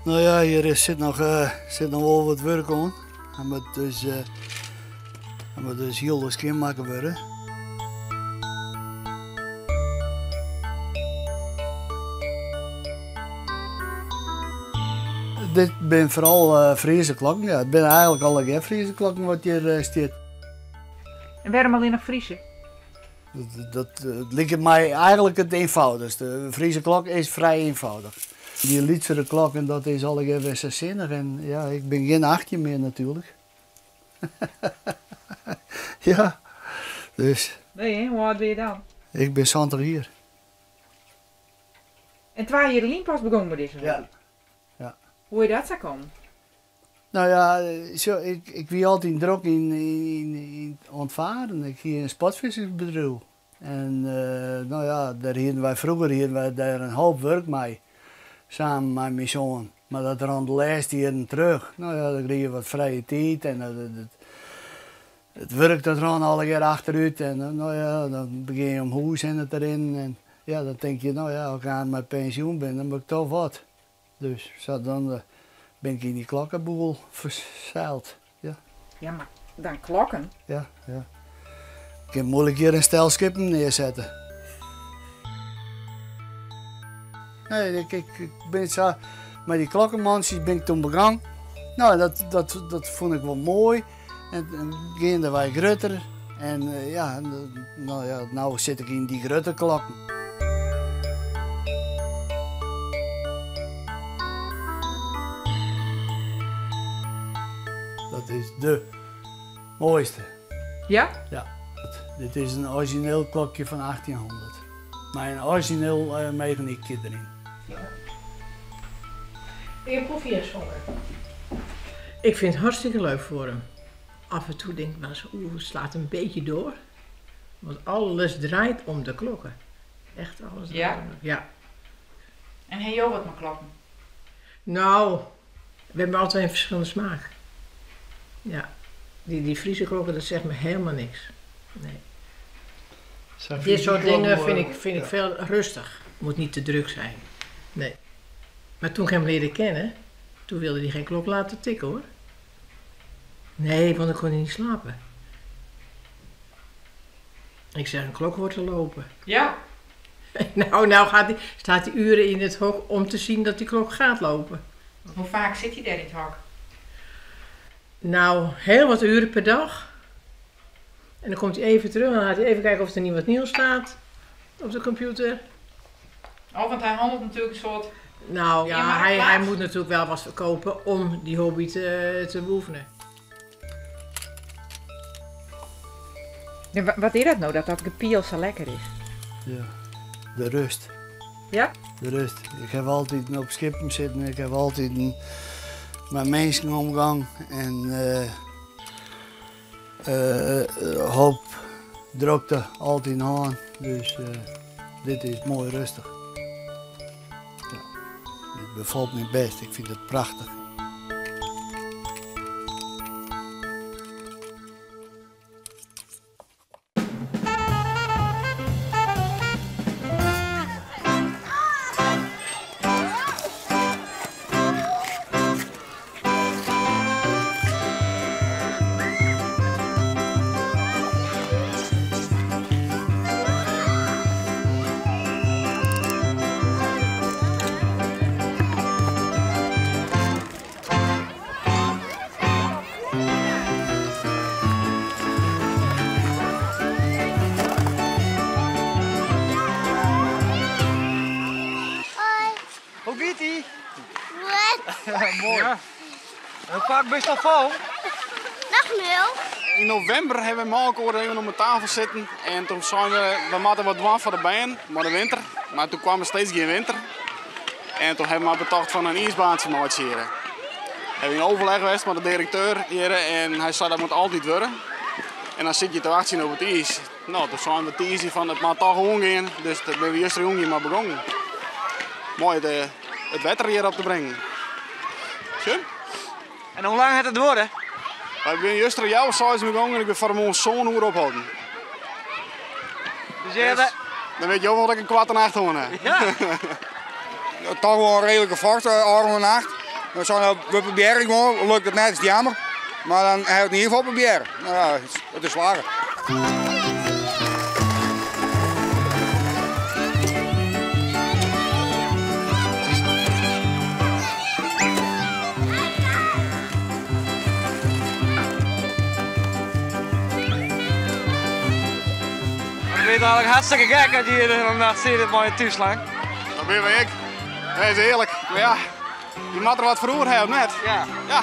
Nou ja, hier zit nog wel wat werk aan. En moet dus heel veel schoonmaken worden. Dit zijn vooral Friese klokken. Ja, het zijn eigenlijk alle Friese klokken wat hier staat. En waarom alleen nog Friese? Dat lijkt mij eigenlijk het eenvoudigste. De Friese klok is vrij eenvoudig. Die Lietsere klokken, dat is al even zeszinnig. En ja, ik ben geen 18 meer natuurlijk. Ja, dus. Nee, hè? Hoe oud ben je dan? Ik ben 20 hier. En 2 jaar geleden pas begonnen met deze? Ja. Hoe je dat zou komen? Nou ja, ik wie altijd druk in ontvaren. Ik ging in een sportvissersbedrijf. En nou ja, vroeger hadden wij daar een hoop werk mee. Samen met mijn zoon. Maar dat er aan de laatste jaren terug. Nou ja, dan kreeg je wat vrije tijd. En het werk dat er alle keer achteruit. En nou ja, dan begin je om huis en het erin. En ja, dan denk je, nou ja, als ik aan mijn pensioen ben, dan moet ik toch wat. Dus dan ben ik in die klokkenboel verzeild. Ja. Ja, maar dan klokken? Ja. Ik kan moeilijk hier een stel skippen neerzetten. Nee, ik ben zo, met die klokkenmansjes ben ik toen begonnen. Nou, dat vond ik wel mooi. En ging er wij grutter. En nou zit ik in die grutterklokken. Dat is de mooiste. Ja? Ja. Dit is een origineel klokje van 1800. Maar een origineel mechaniekje erin. Ik heb koffie geschonken. Ik vind het hartstikke leuk voor hem. Af en toe denk ik wel eens, het slaat een beetje door. Want alles draait om de klokken. Echt alles draait om de. Ja. En heb je ook wat met klokken? Nou, we hebben altijd een verschillende smaak. Ja. Die Friese klokken, dat zegt me helemaal niks. Nee. Dit soort dingen vind ik veel rustig. Moet niet te druk zijn. Nee. Maar toen ik hem leerde kennen, toen wilde hij geen klok laten tikken hoor. Nee, want dan kon hij niet slapen. Ik zeg, een klok hoort te lopen. Ja. Nou staat hij uren in het hok om te zien dat die klok gaat lopen. Hoe vaak zit hij daar in het hok? Nou, heel wat uren per dag. En dan komt hij even terug en dan gaat hij even kijken of er niet wat nieuws staat op de computer. Oh, want hij handelt natuurlijk een soort... Nou ja, hij moet natuurlijk wel wat verkopen om die hobby te beoefenen. Ja, wat is dat nou, dat gepiel zo lekker is? Ja, de rust. Ja? De rust. Ik heb altijd op schippen zitten, ik heb altijd met mensen omgang en hoop drukte altijd aan. Dus dit is mooi rustig. Ja. Dit bevalt me best, ik vind het prachtig. Hoe gaat ie? Goed. Mooi. Ja. Hoe vaak ben je al vol? Dag Mil. In november hebben we Malkoor even om de tafel zitten. En toen zijn we moeten wat doen voor de band, maar de winter. Maar toen kwam er steeds geen winter. En toen hebben we bedacht van een ijsbaantje maken. We hebben een overleg geweest met de directeur hier en hij zei dat moet altijd worden. En dan zit je te wachten op het ijs. Nou, toen zijn we het ijs van het maar toch gewoon gaan. Dus dat ben we juist jongen maar begonnen. Mooi het wetter hier op te brengen. Schön. En hoe lang gaat het worden? We zijn juist er jouw size begonnen en ik ben voor ons zo'n uur ophouden. Dus dan weet je ook wel dat ik een kwart en acht hoor. Ja. Toch wel een redelijke vacht, avond en nacht. We proberen gewoon, lukt het net, is het jammer. Maar dan hebben we het in ieder geval proberen. Nou ja, het is slagen. Ik vind het eigenlijk hartstikke gek dat je hier de hele nacht zit in mooie thuislang. Dat ben ik. Dat is eerlijk. Maar ja, je moet er wat vroeger hebben net. Ja. Ja.